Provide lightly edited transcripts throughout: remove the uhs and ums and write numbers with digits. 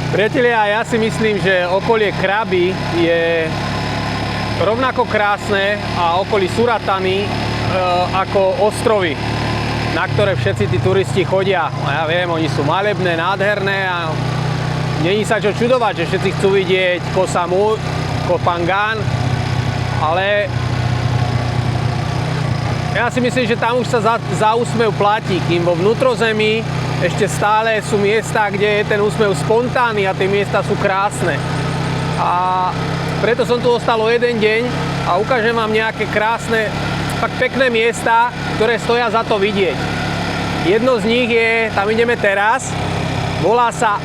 Priatelia, ja si myslím, že okolie Krabi je rovnako krásne a okolí Suratany ako ostrovy, na ktoré všetci tí turisti chodia. A ja viem, oni sú malebné, nádherné a není sa čo čudovať, že všetci chcú vidieť Koh Samui, Koh Phangan, ale ja si myslím, že tam už sa za úsmev platí, kým vo vnútrozemí ešte stále sú miesta, kde je ten úsmev spontánny a tie miesta sú krásne. A preto som tu ostal o jeden deň a ukážem vám nejaké krásne, fakt pekné miesta, ktoré stoja za to vidieť. Jedno z nich je, tam ideme teraz, volá sa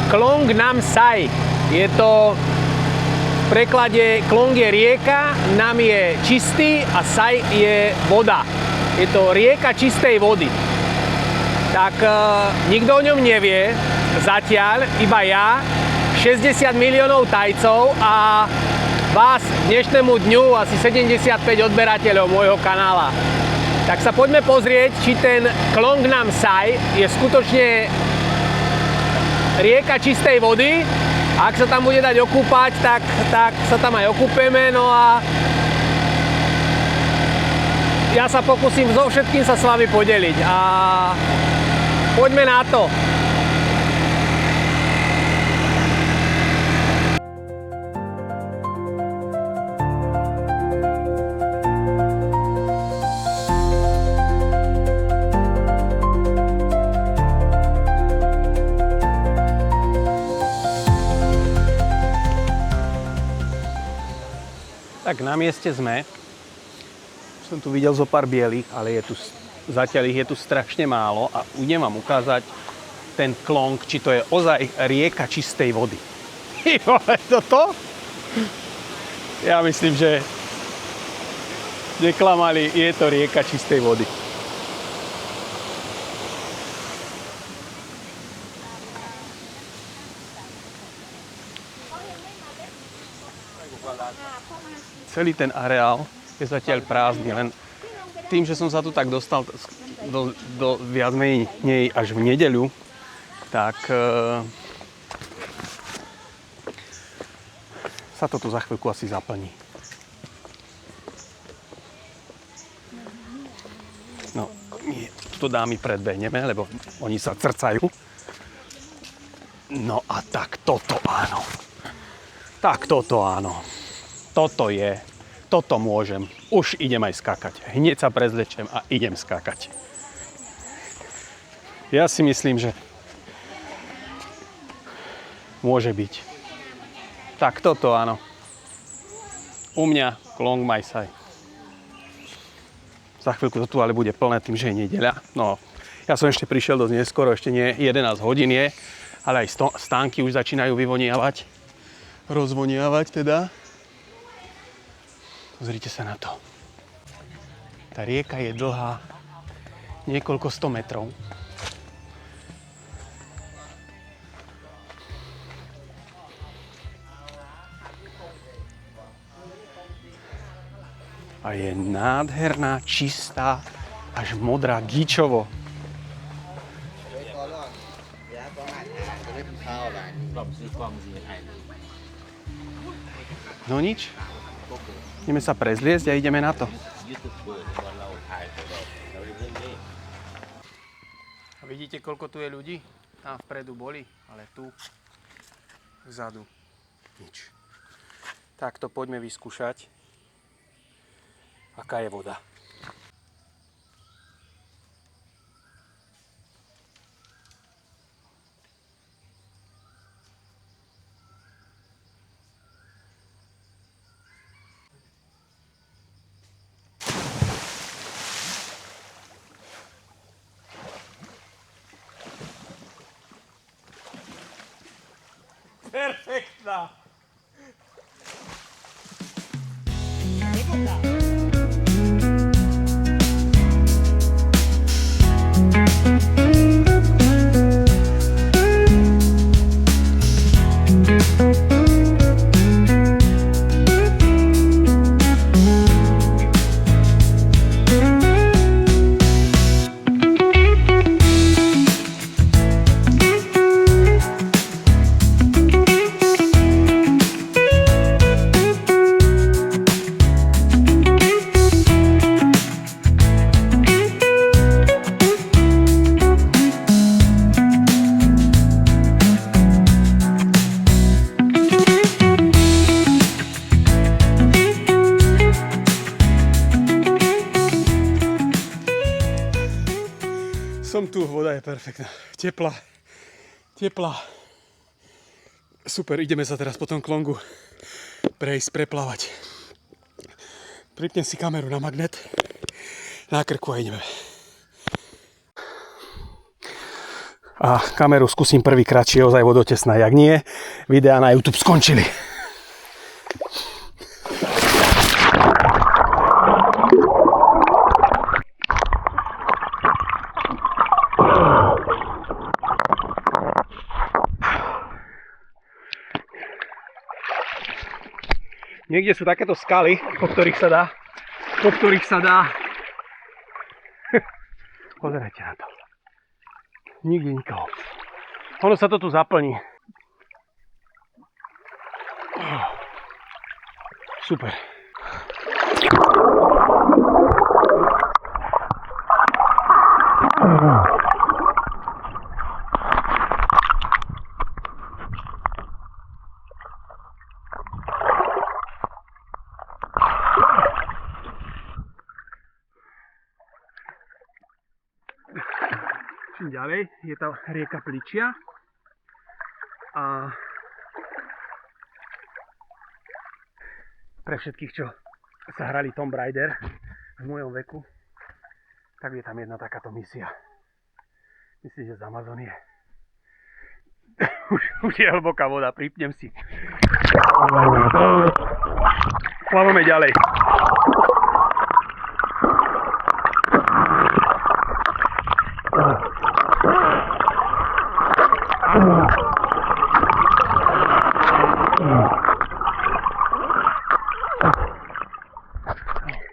Klong Nam Sai. Je to v preklade Klong je rieka, Nam je čistý a Sai je voda. Je to rieka čistej vody. Tak nikto o ňom nevie, zatiaľ iba ja, 60 miliónov Tajcov a vás dnešnému dňu asi 75 odberateľov môjho kanála. Tak sa poďme pozrieť, či ten Klong Nam Sai je skutočne rieka čistej vody. Ak sa tam bude dať okúpať, tak sa tam aj okúpeme. No a ja sa pokúsim so všetkým sa s vami podeliť. A poďme na to. Tak na mieste sme. Som tu videl zo pár bielých, ale zatiaľ ich je tu strašne málo a idem vám ukázať ten Klong, či to je ozaj rieka čistej vody. Toto? Ja myslím, že neklamali, je to rieka čistej vody. Celý ten areál je zatiaľ prázdny, len tým, že som sa tu tak dostal do viac menej až v nedeľu, tak sa to tu za chvíľku asi zaplní. No, to dámy predbehneme, lebo oni sa crcajú. No a tak toto áno. Tak toto áno. Toto môžem. Už idem aj skákať. Hneď sa prezlečem a idem skákať. Ja si myslím, že môže byť. Tak toto áno. U mňa Klong Nam Sai. Za chvíľku to tu ale bude plné tým, že je nedeľa. No, ja som ešte prišiel dosť neskoro, ešte nie 11 hodín je, ale aj stánky už začínajú vyvoniavať. Rozvoniavať teda. Pozrite sa na to. Tá rieka je dlhá niekoľko 100 metrov. A je nádherná, čistá, až modrá, gíčovo. No nič. Ideme sa prezliesť a ideme na to. A vidíte, koľko tu je ľudí? Tam vpredu boli, ale tu vzadu nič. Tak to poďme vyskúšať, aká je voda. Perfektná. Som tu, voda je perfektná. Teplá. Super, ideme sa teraz po tom klongu prejsť, preplávať. Pripnem si kameru na magnet, na krku a ideme. A kameru skúsim prvýkrát, či je ozaj vodotesná. Jak nie, videá na YouTube skončili. Niekde sú takéto skaly, po ktorých sa dá. Pozerajte na to. Nikde nikoho. Ono sa to tu zaplní. Super. Čím ďalej je tá rieka pličia a pre všetkých, čo sa hrali Tomb Raider v mojom veku, tak je tam jedna takáto misia. Myslím, že z Amazonie. Už je hlboká voda, pripnem si. Plávame ďalej.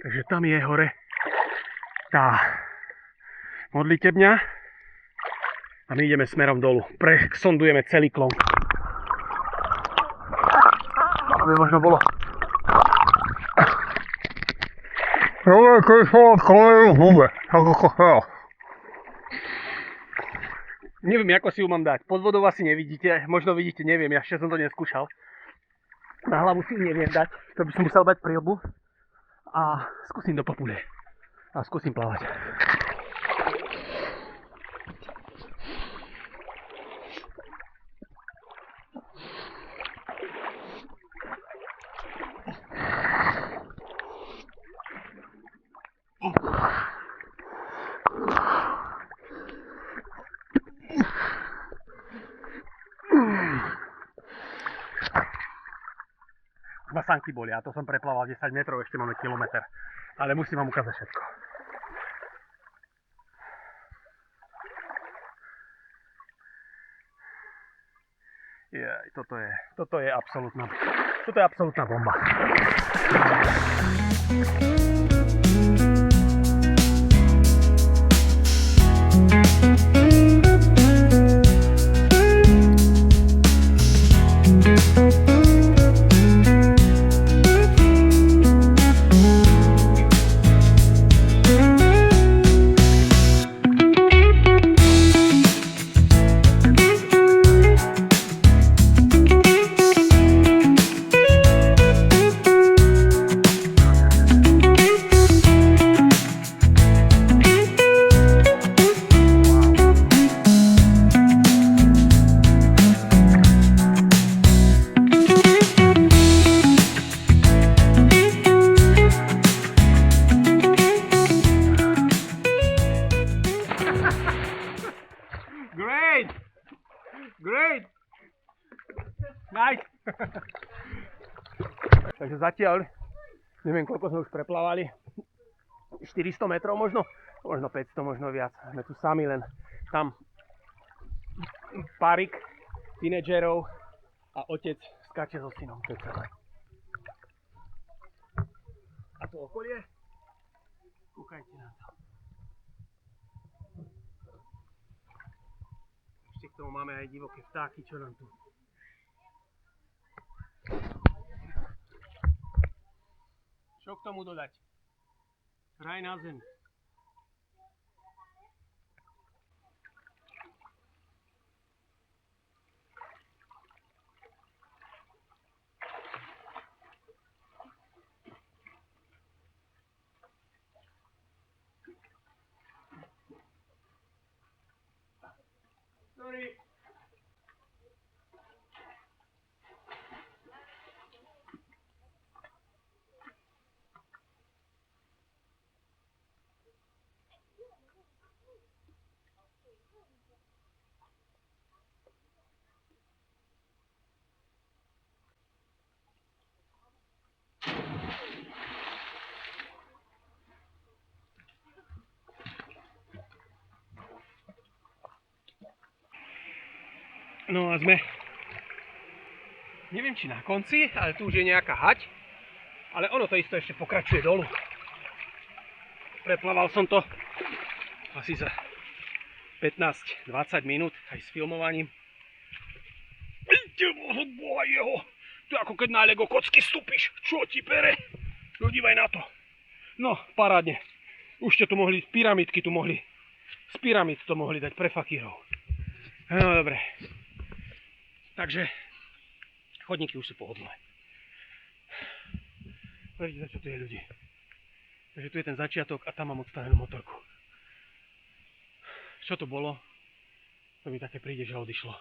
Takže tam je hore tá modlitebňa a my ideme smerom dolu. Presondujeme celý klon. Aby možno bolo. Neviem, ako si ju mám dať. Pod vodou asi nevidíte, možno vidíte, neviem, ja ešte som to neskúšal. Na hlavu si ju neviem dať, to by som musel dať prilbu. A skúsim do popule. A skúsim plávať. Ma sanky bolia, to som preplával 10 metrov, ešte máme kilometr. Ale musím vám ukázať všetko. Toto je absolútna bomba. Great! Nice! Takže zatiaľ, neviem koľko sme už preplávali, 400 metrov možno 500, možno viac. Sme tu sami, len tam párik tínedžerov a otec skáče so synom. To je celé. A to okolie? Kúkajte na to. Ešte k tomu máme aj divoké vtáky, čo nám tu. Čo k tomu dodať? Raj na zemi. No a sme, neviem či na konci, ale tu už je nejaká hať, ale ono to isto ešte pokračuje dolu. Preplával som to asi za 15-20 minút aj s filmovaním. Boha jeho, to je ako keď na Lego kocky stúpiš, čo ti pere? No dívaj na to. No, parádne. Už ste tu mohli, pyramidky tu mohli, z pyramid to mohli dať pre fakírov. No dobre. Takže chodníky už sú pohodlné. Vidíte, čo tu je ľudí. Takže tu je ten začiatok a tam mám odstavenú motorku. Čo to bolo? To mi také príde, že odišlo.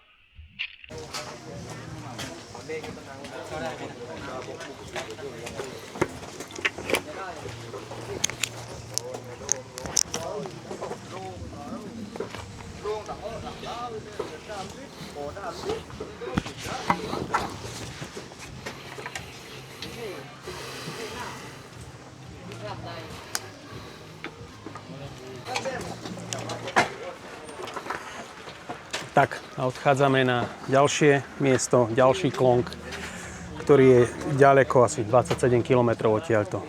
Tak a odchádzame na ďalšie miesto, ďalší klong, ktorý je ďaleko, asi 27 km odtiaľto.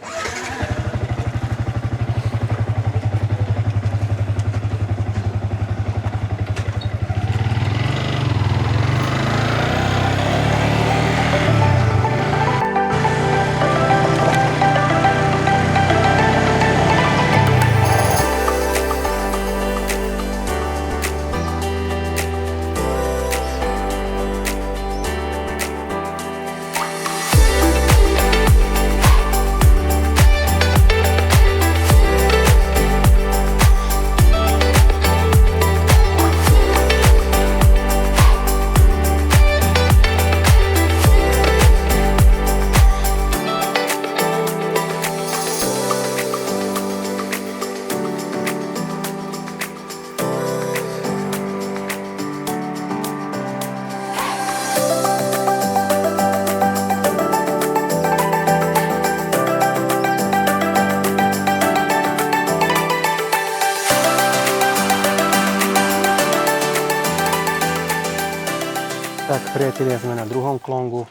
Tak, priatelia, sme na druhom klongu.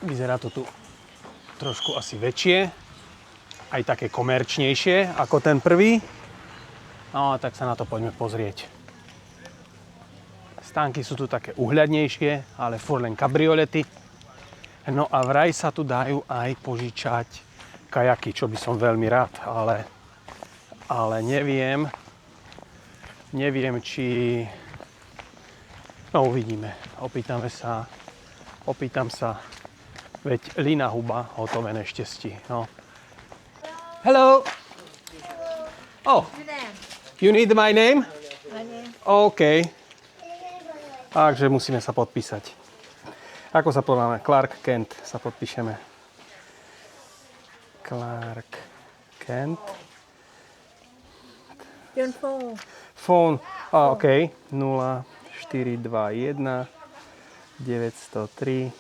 Vyzerá to tu trošku asi väčšie, aj také komerčnejšie ako ten prvý. No, tak sa na to poďme pozrieť. Stánky sú tu také uhľadnejšie, ale furt len kabriolety. No a vraj sa tu dajú aj požičať kajaky, čo by som veľmi rád, ale neviem, či... No uvidíme, opýtam sa, veď Lina Huba, hotové nešťastí, no. Hello! Oh, you need my name? OK. Takže musíme sa podpísať. Ako sa povoláme? Clark Kent sa podpíšeme. Clark Kent. Your phone. Phone, OK. 0421 903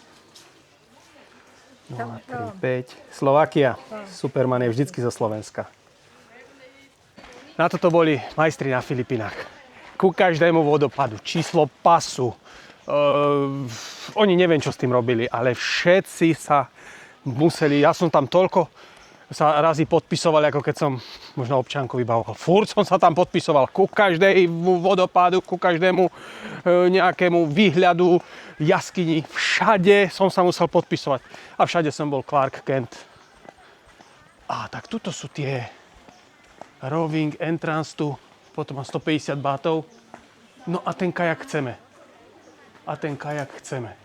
035. Slovakia. Superman je vždycky zo Slovenska. Na toto boli majstri na Filipinách. Ku každému vodopadu, číslo pasu. Oni neviem, čo s tým robili, ale všetci sa museli, ja som tam toľko sa razy podpisoval, ako keď som možno občianku vybavoval. Furt som sa tam podpisoval ku každému vodopádu, ku každému nejakému výhľadu, jaskyni. Všade som sa musel podpisovať. A všade som bol Clark Kent. A tak tuto sú tie roving, entrance tu, potom má 150 bátov. No a ten kajak chceme.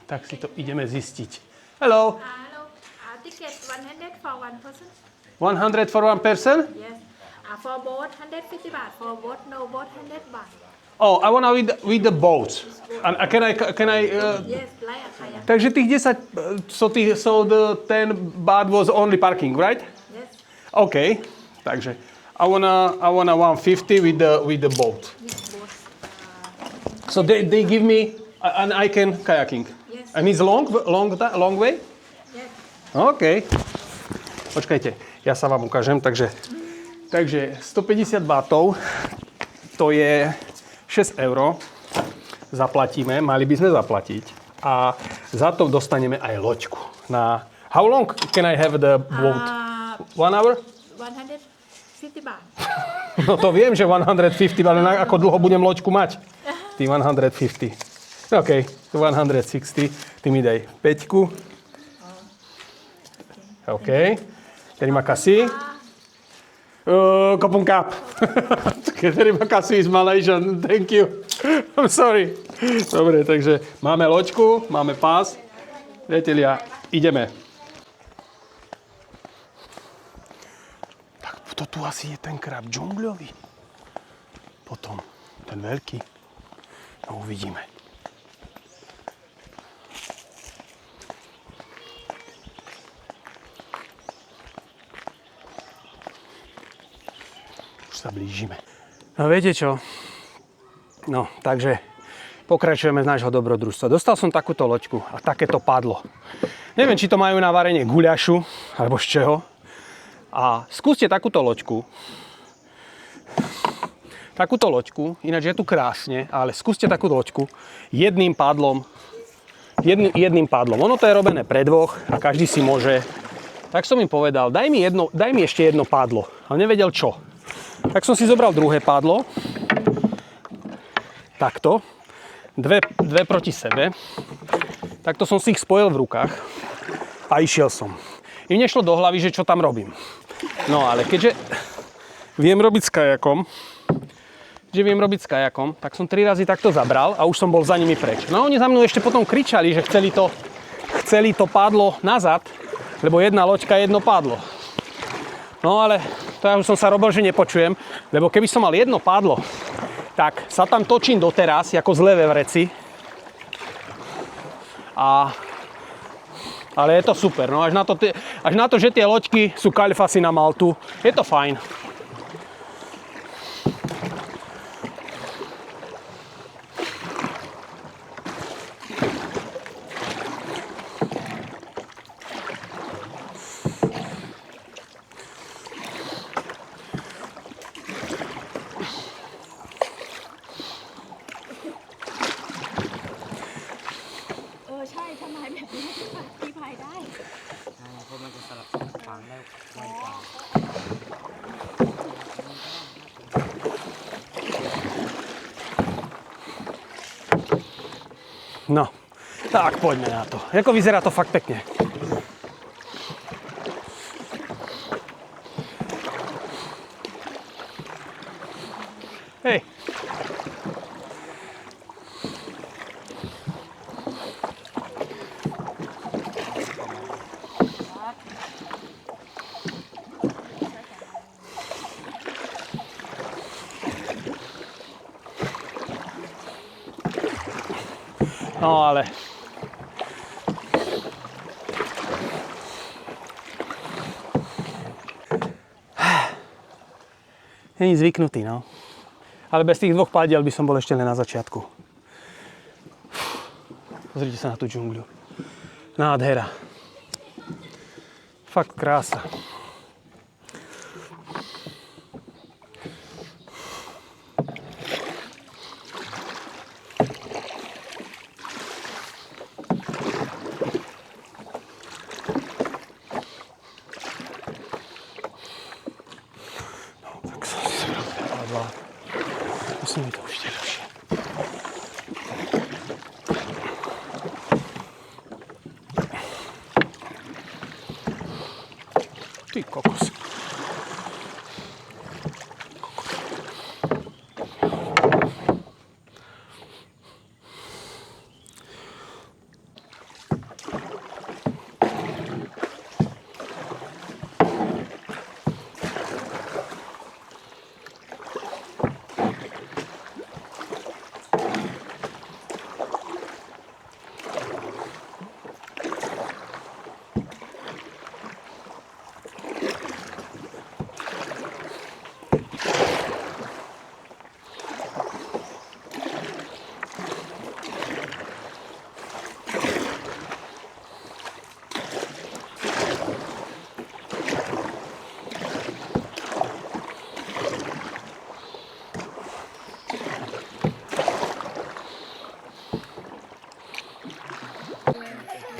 Tak si to ideme zistiť. Hello! Hello. Ticket 100 for one person. 100 for one person? Yes. For boat 150 baht. For boat no boat 100 baht. Oh, I wanna with the boat. And can I Yes, like a kayak. takže tých 10, so the 10 baht was only parking, right? Yes. Okay. Takže I wanna 150 with the boat. This boat. So they give me and I can kayaking. Yes. And it's long way? Yes. OK. Počkajte, ja sa vám ukážem. Takže 150 bátov, to je 6 eur. Zaplatíme, mali by sme zaplatiť. A za to dostaneme aj loďku. Na how long can I have the boat? 1 hour? 150 baht. No to viem, že 150, ale ako dlho budem loďku mať? Ty 150. OK, 160. Ty mi daj 5. OK. Terima kasih. Kopung kap. Terima kasih is Malaysian. Thank you. I'm sorry. Dobre, takže máme loďku, máme pás. Priatelia, ideme. Tak to tu asi je ten krab džungľový. Potom ten veľký. No uvidíme. Sa blížime. No viete čo? No, takže pokračujeme z nášho dobrodružstva. Dostal som takúto loďku a takéto padlo. Neviem, či to majú na varenie guľašu, alebo z čeho. A skúste takúto loďku. Ináč je tu krásne, ale skúste takúto loďku jedným pádlom. Ono to je robené pre dvoch a každý si môže. Tak som im povedal, daj mi ešte jedno pádlo. Ale nevedel čo. Tak som si zobral druhé pádlo. Takto. Dve proti sebe. Takto som si ich spojil v rukách. A išiel som. Im nešlo do hlavy, že čo tam robím. No ale keďže viem robiť s kajakom, tak som 3 razy takto zabral a už som bol za nimi preč. No oni za mnou ešte potom kričali, že chceli to pádlo nazad, lebo jedna loďka, jedno pádlo. No ale to ja už som sa robil, že nepočujem, lebo keby som mal jedno pádlo, tak sa tam točím doteraz, ako zlé vevreci. Ale je to super, no až na to, že tie loďky sú kalfasy na Maltu, je to fajn. No, tak poďme na to. Ako vyzerá to fakt pekne. Hej. No ale není zvyknutý, no. Ale bez tých dvoch pádiel by som bol ešte len na začiatku. Pozrite sa na tú džungľu. Nádhera. Fakt krása. Musím to už ďalšie. Ty kokos.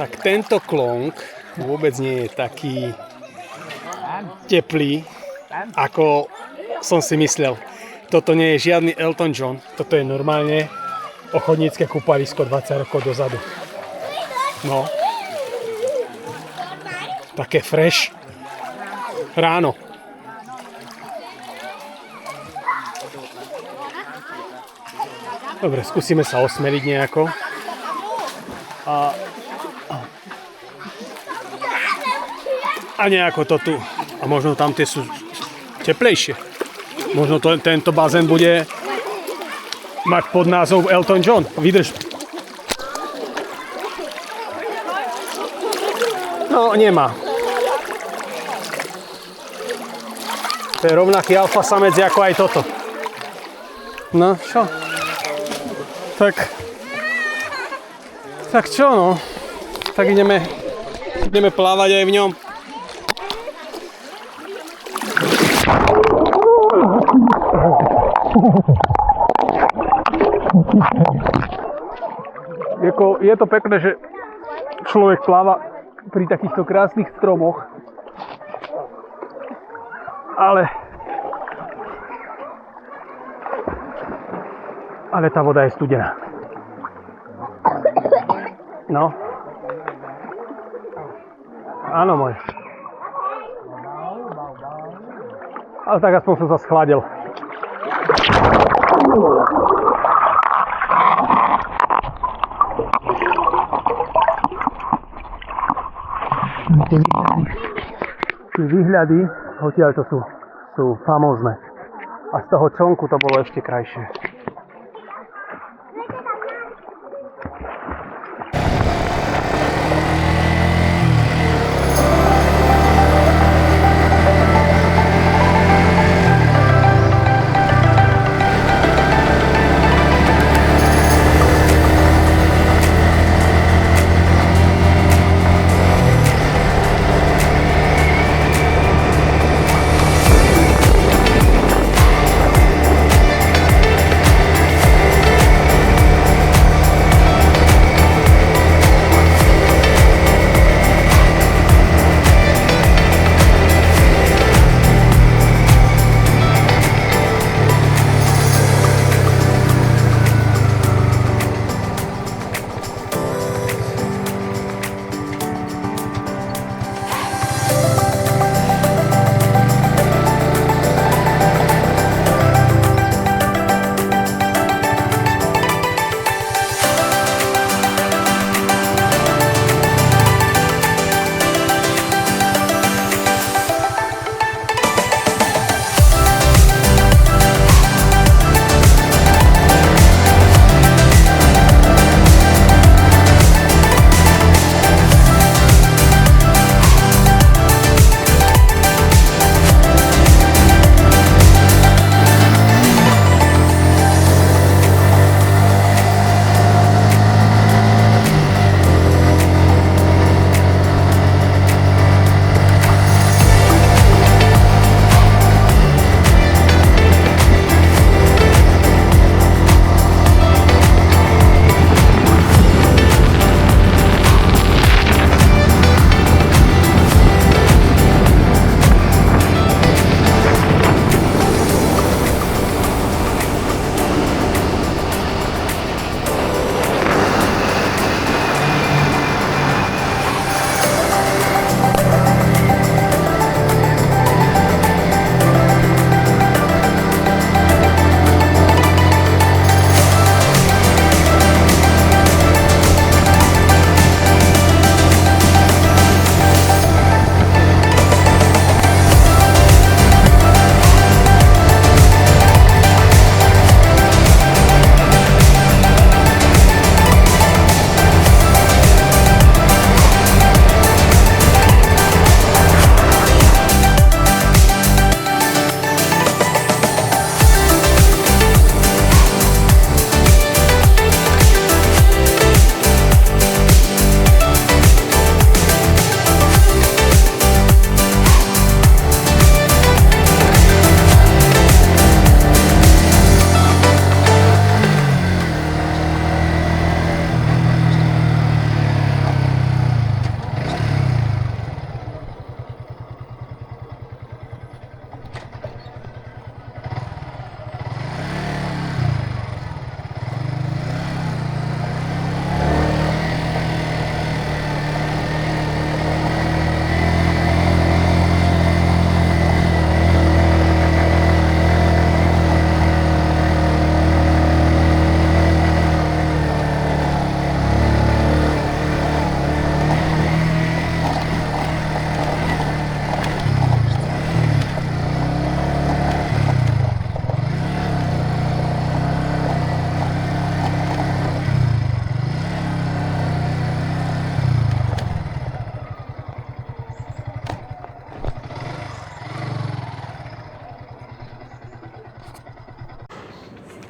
Tak tento klonk vôbec nie je taký teplý, ako som si myslel. Toto nie je žiadny Elton John, toto je normálne ochotnícke kúpalisko 20 rokov dozadu. No. Také fresh. Ráno. Dobre, skúsime sa osmeliť nejako. A nejako to tu. A možno tam tie sú teplejšie. Možno tento bazén bude mať pod názov Elton John. Vydrž. No, nemá. To je rovnaký alfa samec ako aj toto. No, čo? Tak čo, no? Tak ideme plávať aj v ňom. Je to pekné, že človek pláva pri takýchto krásnych stromoch, ale tá voda je studená. No. Áno, môj. Ale tak aspoň som sa schladil. Tie výhľady odtiaľ to sú famózne. A z toho člnku to bolo ešte krajšie.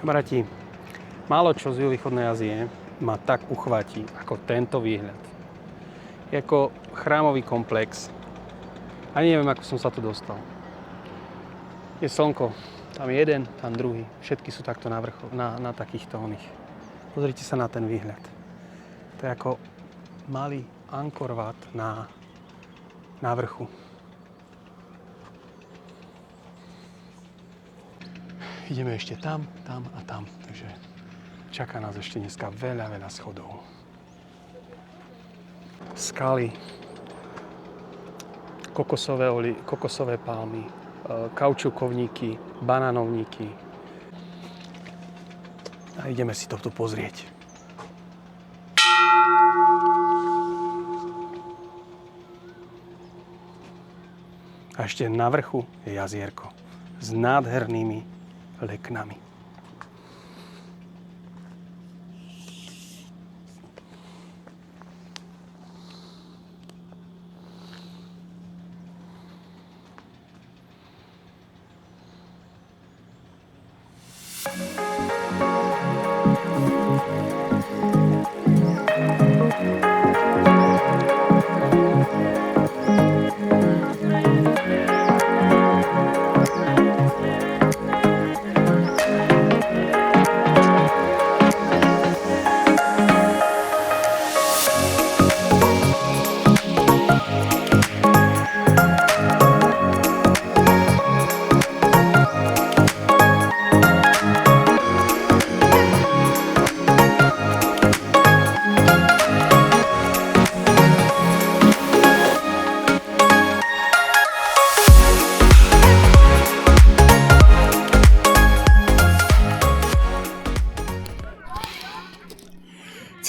Kamaráti, málo čo z juhovýchodnej Ázie ma tak uchváti ako tento výhľad. Je ako chrámový komplex. Ani neviem, ako som sa tu dostal. Je slnko, tam jeden, tam druhý. Všetky sú takto na takýchto oných. Pozrite sa na ten výhľad. To je ako malý Angkor Wat na vrchu. Ideme ešte tam, tam a tam. Takže čaká nás ešte dneska veľa schodov. Skaly, kokosové palmy, kaučukovníky, banánovníky. A ideme si to tu pozrieť. A ešte na vrchu je jazierko s nádhernými leknami.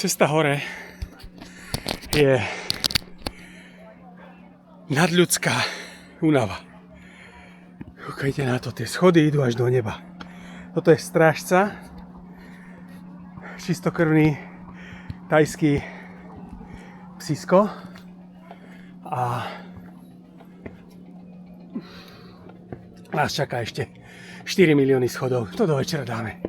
Cesta hore je nadľudská únava. Kúkajte na to, tie schody idú až do neba. Toto je strážca, čistokrvný tajský psísko a nás čaká ešte 4 milióny schodov. To do večera dáme.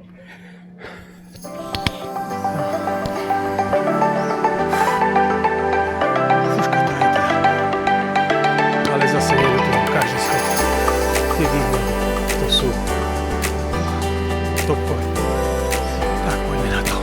To sú topové. Tak, poďme na to.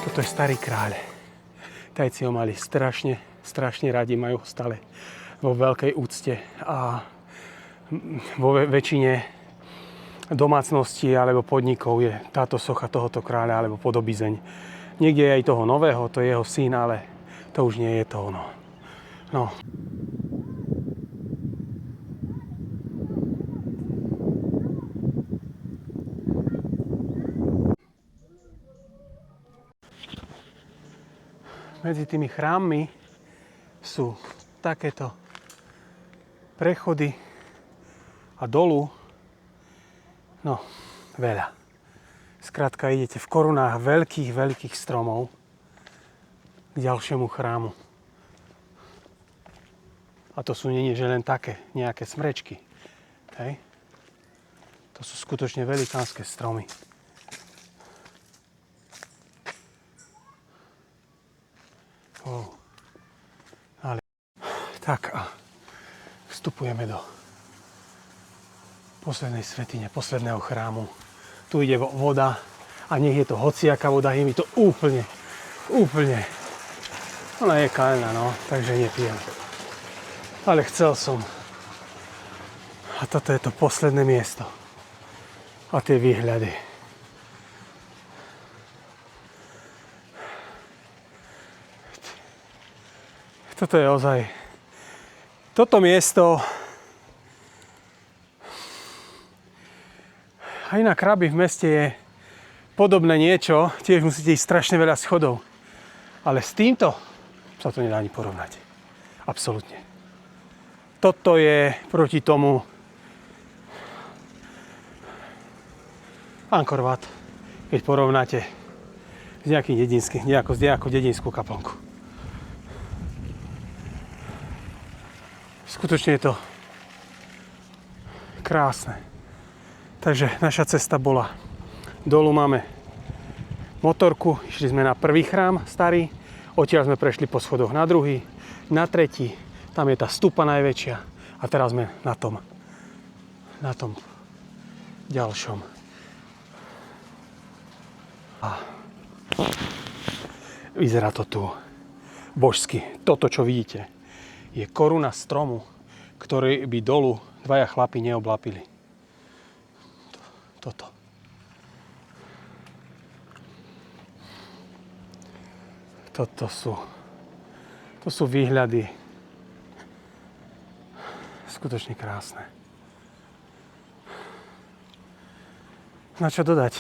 Toto je starý kráľ. Tajci ho mali strašne radi, majú ho stále vo veľkej úcte a vo väčšine domácností alebo podnikov je táto socha tohoto kráľa alebo podobizeň. Niekde je aj toho nového, to je jeho syn, ale to už nie je to ono. No. Medzi tými chrámmi sú takéto prechody a dolu, no veľa. Skrátka idete v korunách veľkých stromov k ďalšiemu chrámu. A to sú nie že len také nejaké smrečky. Hej. To sú skutočne velikánske stromy. Wow. Ale tak a vstupujeme do poslednej svätyne, posledného chrámu. Tu ide voda a nech je to hociaká voda, je mi to úplne. Ona je kalná, no, takže nepijem. Ale chcel som. A toto je to posledné miesto. A tie výhľady. Toto je ozaj. Toto miesto aj na Krabi v meste je podobné niečo. Tiež musíte ísť strašne veľa schodov. Ale s týmto sa to nedá ani porovnať. Absolútne. Toto je proti tomu Angkor Wat, keď porovnáte s nejakou dedinskú kaplnku. Skutočne je to krásne. Takže naša cesta bola. Dolu máme motorku, išli sme na prvý chrám starý, odtiaľ sme prešli po schodoch na druhý, na tretí, tam je tá stupa najväčšia a teraz sme na tom ďalšom. A vyzerá to tu božsky. Toto, čo vidíte, je koruna stromu, ktorý by dolu dvaja chlapi neoblapili. Toto. To sú výhľady skutočne krásne. Na čo dodať?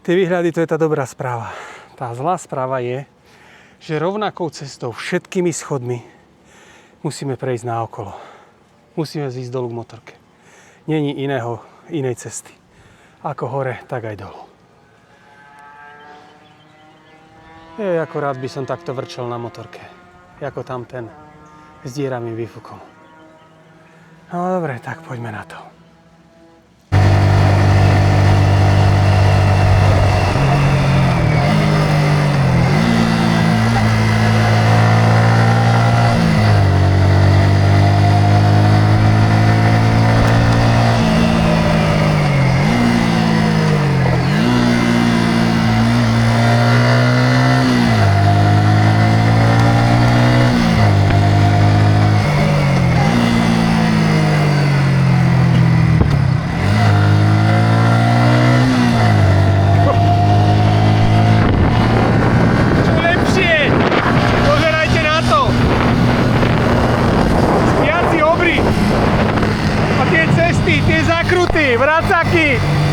Tie výhľady, to je tá dobrá správa. Tá zlá správa je, že rovnakou cestou, všetkými schodmi musíme prejsť naokolo. Musíme zísť dolu k motorke. Není inej cesty. Ako hore, tak aj dolu. Ako rád by som takto vrčel na motorke. Ako tam ten s dieravým výfukom. No dobre, tak poďme na to. Vracaky!